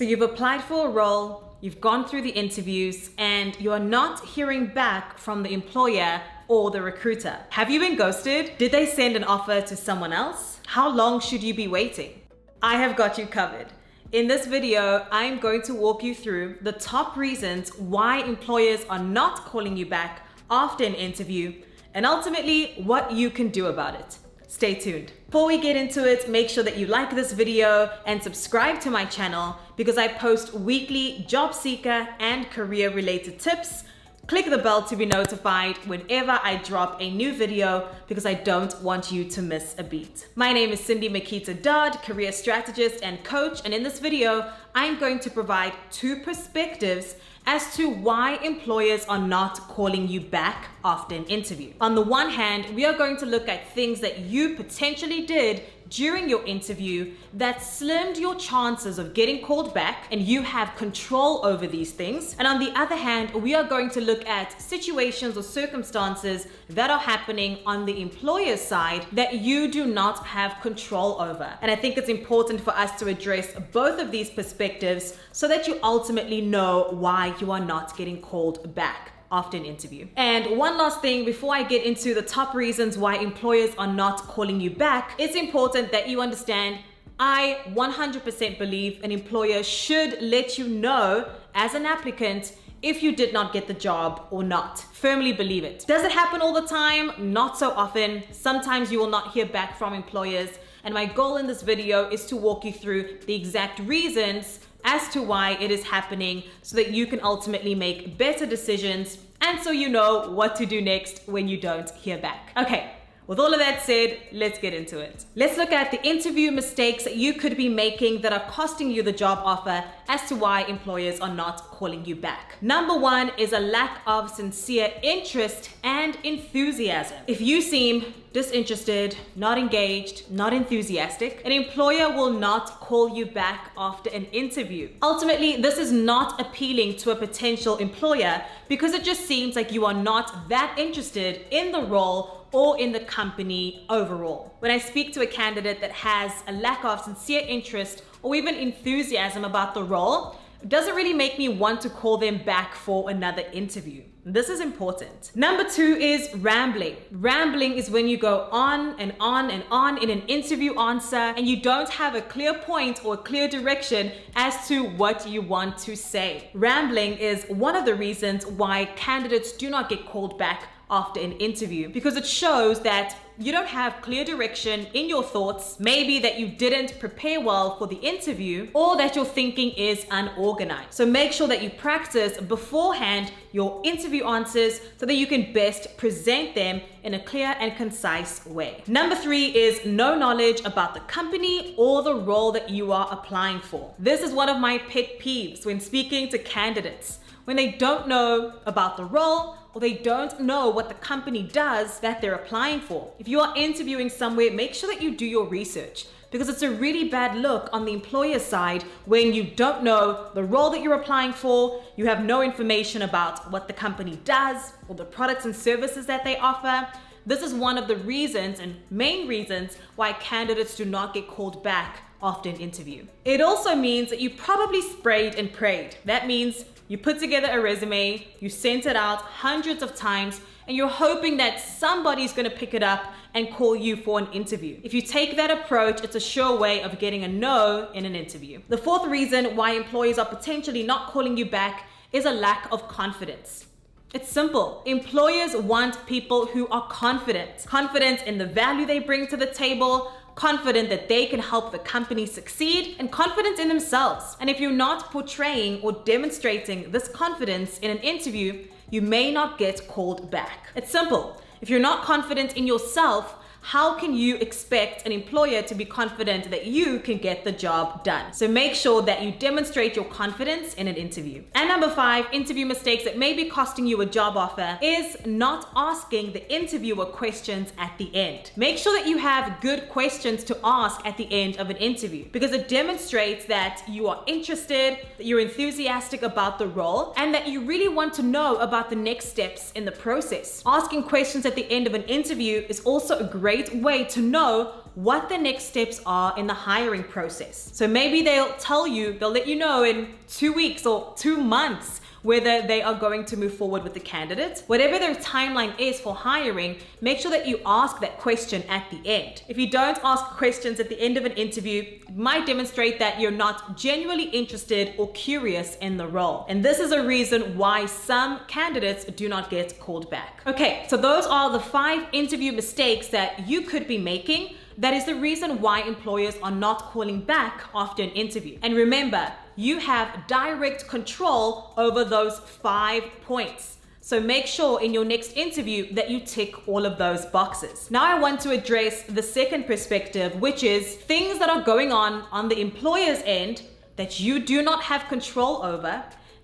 So you've applied for a role, you've gone through the interviews, and you are not hearing back from the employer or the recruiter. Have you been ghosted? Did they send an offer to someone else? How long should you be waiting? I have got you covered. In this video, I'm going to walk you through the top reasons why employers are not calling you back after an interview, and ultimately what you can do about it. Stay tuned. Before we get into it, make sure that you like this video and subscribe to my channel because I post weekly job seeker and career related tips. Click the bell to be notified whenever I drop a new video because I don't want you to miss a beat. My name is Cindy Makita Dodd, career strategist and coach, and in this video, I'm going to provide two perspectives as to why employers are not calling you back after an interview. On the one hand, we are going to look at things that you potentially did during your interview that slimmed your chances of getting called back, and you have control over these things. And on the other hand, we are going to look at situations or circumstances that are happening on the employer's side that you do not have control over. And I think it's important for us to address both of these perspectives so that you ultimately know why you are not getting called back after an interview. And one last thing before I get into the top reasons why employers are not calling you back, it's important that you understand I 100% believe an employer should let you know as an applicant if you did not get the job or not. Firmly believe it. Does it happen all the time? Not so often. Sometimes you will not hear back from employers. And my goal in this video is to walk you through the exact reasons as to why it is happening so that you can ultimately make better decisions and so you know what to do next when you don't hear back. Okay, with all of that said, let's get into it. Let's look at the interview mistakes that you could be making that are costing you the job offer as to why employers are not calling you back. Number one is a lack of sincere interest and enthusiasm. If you seem disinterested, not engaged, not enthusiastic, an employer will not call you back after an interview. Ultimately, this is not appealing to a potential employer because it just seems like you are not that interested in the role or in the company overall. When I speak to a candidate that has a lack of sincere interest or even enthusiasm about the role, it doesn't really make me want to call them back for another interview. This is important. Number two is rambling. Rambling is when you go on and on and on in an interview answer and you don't have a clear point or a clear direction as to what you want to say. Rambling is one of the reasons why candidates do not get called back after an interview because it shows that you don't have clear direction in your thoughts, maybe that you didn't prepare well for the interview, or that your thinking is unorganized. So make sure that you practice beforehand your interview answers so that you can best present them in a clear and concise way. Number three is no knowledge about the company or the role that you are applying for. This is one of my pet peeves when speaking to candidates. When they don't know about the role or they don't know what the company does that they're applying for. If you are interviewing somewhere, make sure that you do your research because it's a really bad look on the employer side when you don't know the role that you're applying for, you have no information about what the company does or the products and services that they offer. This is one of the reasons and main reasons why candidates do not get called back after an interview. It also means that you probably sprayed and prayed. That means you put together a resume, you sent it out hundreds of times, and you're hoping that somebody's gonna pick it up and call you for an interview. If you take that approach, it's a sure way of getting a no in an interview. The fourth reason why employers are potentially not calling you back is a lack of confidence. It's simple. Employers want people who are confident. Confident in the value they bring to the table, confident that they can help the company succeed, and confident in themselves. And if you're not portraying or demonstrating this confidence in an interview, you may not get called back. It's simple. If you're not confident in yourself, how can you expect an employer to be confident that you can get the job done? So make sure that you demonstrate your confidence in an interview. And number five, interview mistakes that may be costing you a job offer is not asking the interviewer questions at the end. Make sure that you have good questions to ask at the end of an interview because it demonstrates that you are interested, that you're enthusiastic about the role, and that you really want to know about the next steps in the process. Asking questions at the end of an interview is also a great great way to know what the next steps are in the hiring process. So maybe they'll let you know in 2 weeks or 2 months whether they are going to move forward with the candidate. Whatever their timeline is for hiring, make sure that you ask that question at the end. If you don't ask questions at the end of an interview, it might demonstrate that you're not genuinely interested or curious in the role. And this is a reason why some candidates do not get called back. Okay, so those are the 5 interview mistakes that you could be making. That is the reason why employers are not calling back after an interview. And remember, you have direct control over those 5 points. So make sure in your next interview that you tick all of those boxes. Now I want to address the second perspective, which is things that are going on the employer's end that you do not have control over,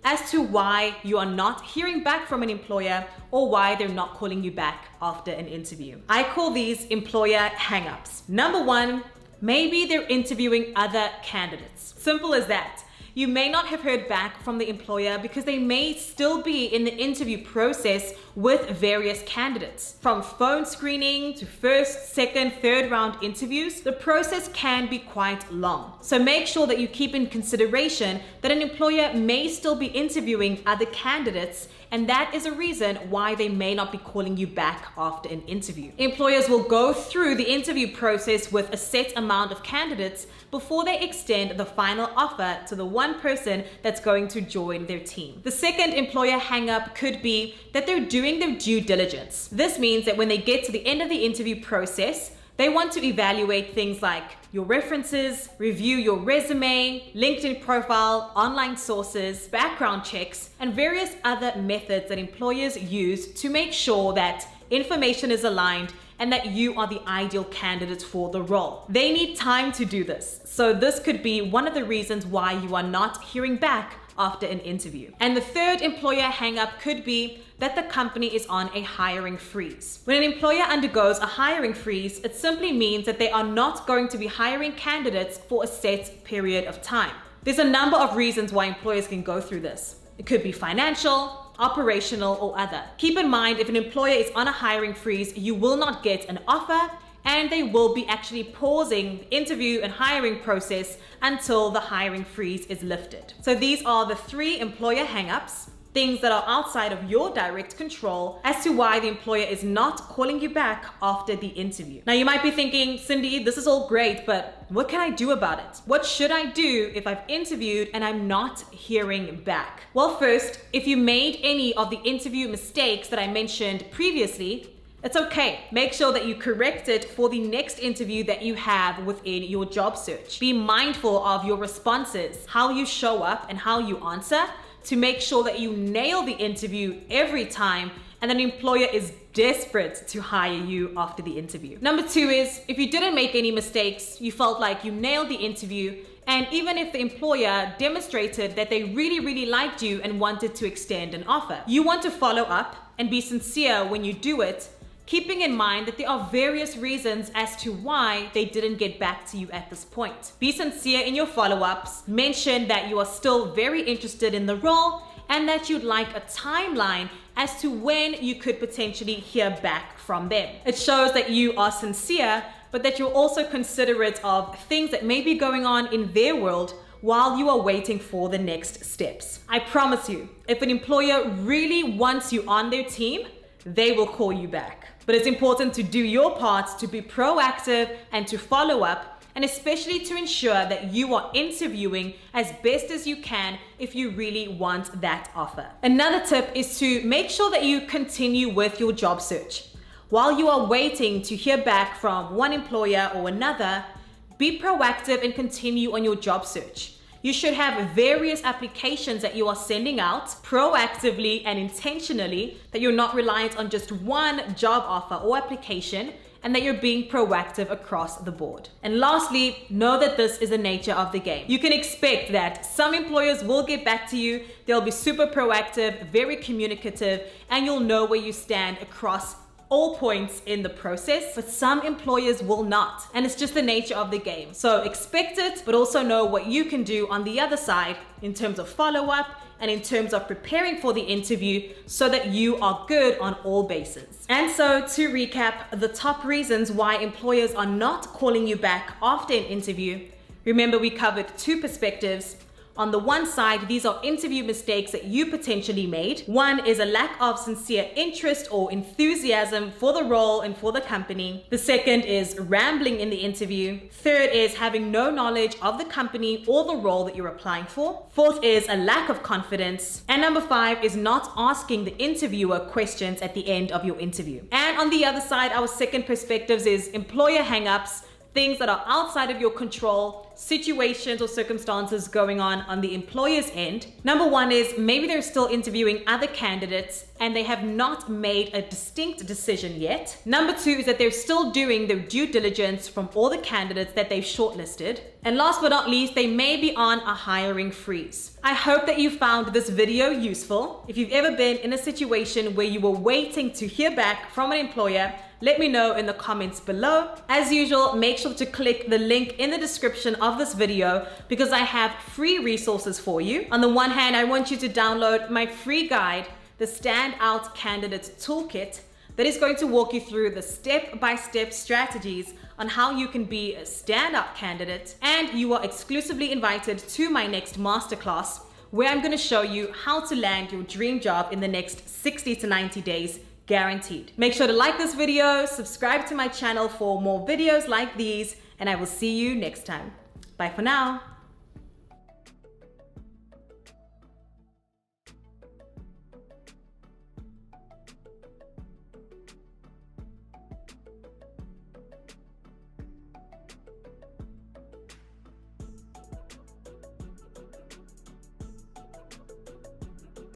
as to why you are not hearing back from an employer or why they're not calling you back after an interview. I call these employer hang-ups. Number 1, maybe they're interviewing other candidates. Simple as that. You may not have heard back from the employer because they may still be in the interview process with various candidates. From phone screening to first, second, third round interviews, the process can be quite long. So make sure that you keep in consideration that an employer may still be interviewing other candidates, and that is a reason why they may not be calling you back after an interview. Employers will go through the interview process with a set amount of candidates before they extend the final offer to the one person that's going to join their team. The second employer hang-up could be that they're doing their due diligence. This means that when they get to the end of the interview process, they want to evaluate things like your references, review your resume, LinkedIn profile, online sources, background checks, and various other methods that employers use to make sure that information is aligned and that you are the ideal candidate for the role. They need time to do this. So this could be one of the reasons why you are not hearing back after an interview. And the third employer hang-up could be that the company is on a hiring freeze. When an employer undergoes a hiring freeze, it simply means that they are not going to be hiring candidates for a set period of time. There's a number of reasons why employers can go through this. It could be financial, operational, or other. Keep in mind, if an employer is on a hiring freeze, you will not get an offer, and they will be actually pausing the interview and hiring process until the hiring freeze is lifted. So these are the 3 employer hang-ups, things that are outside of your direct control as to why the employer is not calling you back after the interview. Now you might be thinking, Cindy, this is all great, but what can I do about it? What should I do if I've interviewed and I'm not hearing back? Well, first, if you made any of the interview mistakes that I mentioned previously, it's okay. Make sure that you correct it for the next interview that you have within your job search. Be mindful of your responses, how you show up and how you answer, to make sure that you nail the interview every time and an employer is desperate to hire you after the interview. Number 2 is, if you didn't make any mistakes, you felt like you nailed the interview, and even if the employer demonstrated that they really liked you and wanted to extend an offer, you want to follow up and be sincere when you do it, keeping in mind that there are various reasons as to why they didn't get back to you at this point. Be sincere in your follow-ups, mention that you are still very interested in the role and that you'd like a timeline as to when you could potentially hear back from them. It shows that you are sincere, but that you're also considerate of things that may be going on in their world while you are waiting for the next steps. I promise you, if an employer really wants you on their team, they will call you back. But it's important to do your part to be proactive and to follow up, and especially to ensure that you are interviewing as best as you can if you really want that offer. Another tip is to make sure that you continue with your job search. While you are waiting to hear back from one employer or another, be proactive and continue on your job search. You should have various applications that you are sending out proactively and intentionally, that you're not reliant on just one job offer or application, and that you're being proactive across the board. And lastly, know that this is the nature of the game. You can expect that some employers will get back to you, they'll be super proactive, very communicative, and you'll know where you stand across all points in the process, but some employers will not. And it's just the nature of the game. So expect it, but also know what you can do on the other side in terms of follow-up and in terms of preparing for the interview so that you are good on all bases. And so to recap, the top reasons why employers are not calling you back after an interview. Remember, we covered two perspectives. On the one side, these are interview mistakes that you potentially made. One is a lack of sincere interest or enthusiasm for the role and for the company. The second is rambling in the interview. Third is having no knowledge of the company or the role that you're applying for. Fourth is a lack of confidence. And number 5 is not asking the interviewer questions at the end of your interview. And on the other side, our second perspectives is employer hang-ups, things that are outside of your control, situations or circumstances going on the employer's end. Number 1 is maybe they're still interviewing other candidates and they have not made a distinct decision yet. Number 2 is that they're still doing their due diligence from all the candidates that they've shortlisted. And last but not least, they may be on a hiring freeze. I hope that you found this video useful. If you've ever been in a situation where you were waiting to hear back from an employer, let me know in the comments below. As usual, make sure to click the link in the description of this video because I have free resources for you. On the one hand, I want you to download my free guide, the Standout Candidate Toolkit, that is going to walk you through the step-by-step strategies on how you can be a standout candidate. And you are exclusively invited to my next masterclass where I'm going to show you how to land your dream job in the next 60 to 90 days. Guaranteed. Make sure to like this video, subscribe to my channel for more videos like these, and I will see you next time. Bye for now.